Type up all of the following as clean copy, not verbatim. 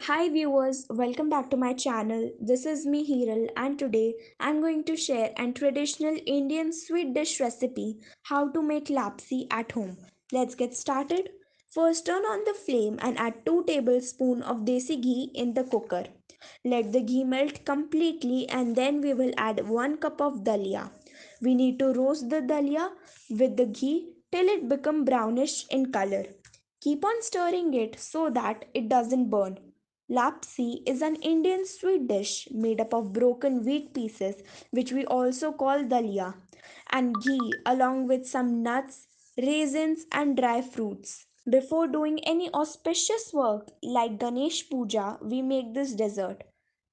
Hi viewers, welcome back to my channel. This is me Heeral and today I'm going to share a traditional Indian sweet dish recipe how to make lapsi at home. Let's get started. First turn on the flame and add 2 tablespoons of desi ghee in the cooker. Let the ghee melt completely and then we will add 1 cup of dalia. We need to roast the dalia with the ghee till it become brownish in color. Keep on stirring it so that it doesn't burn. Lapsi is an Indian sweet dish made up of broken wheat pieces, which we also call dalia, and ghee, along with some nuts, raisins, and dry fruits. Before doing any auspicious work like Ganesh Puja, we make this dessert.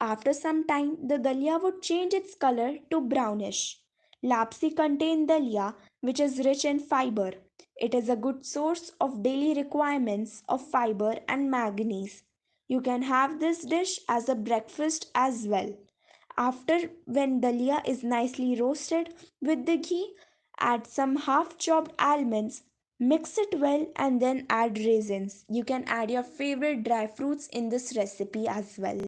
After some time, the dalia would change its color to brownish. Lapsi contains dalia, which is rich in fiber. It is a good source of daily requirements of fiber and manganese. You can have this dish as a breakfast as well. After when dalia is nicely roasted with the ghee, add some half chopped almonds, mix it well and then add raisins. You can add your favorite dry fruits in this recipe as well.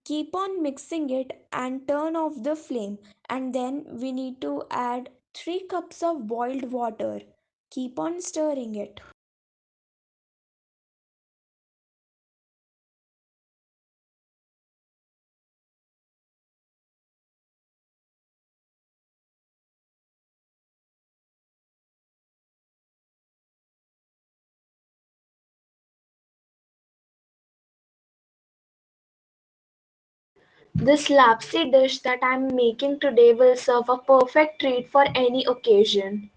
Keep on mixing it and turn off the flame, and then we need to add 3 cups of boiled water. Keep on stirring it. This lapsi dish that I'm making today will serve a perfect treat for any occasion.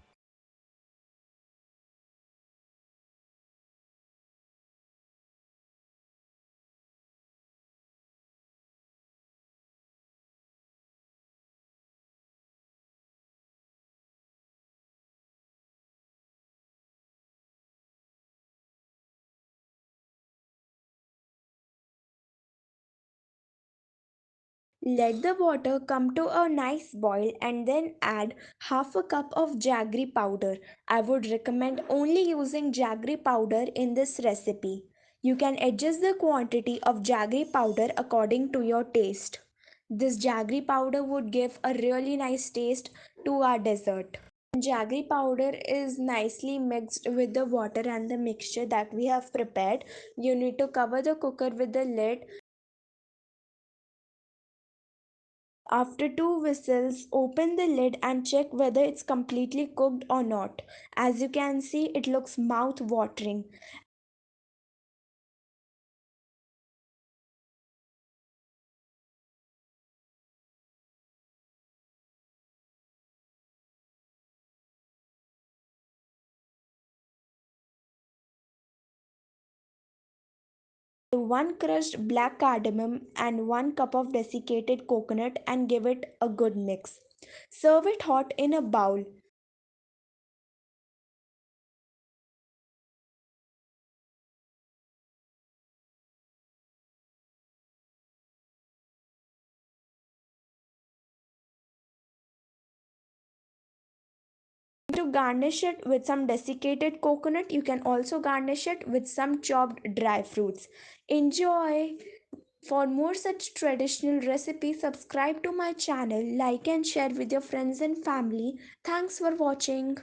Let the water come to a nice boil and then add half a cup of jaggery powder. I would recommend only using jaggery powder in this recipe. You can adjust the quantity of jaggery powder according to your taste. This jaggery powder would give a really nice taste to our dessert. Jaggery powder is nicely mixed with the water and the mixture that we have prepared. You need to cover the cooker with the lid. After 2 whistles, open the lid and check whether it's completely cooked or not. As you can see, it looks mouth watering. One crushed black cardamom and 1 cup of desiccated coconut and give it a good mix. Serve it hot in a bowl. To garnish it with some desiccated coconut, you can also garnish it with some chopped dry fruits. Enjoy! For more such traditional recipes, subscribe to my channel, like and share with your friends and family. Thanks for watching.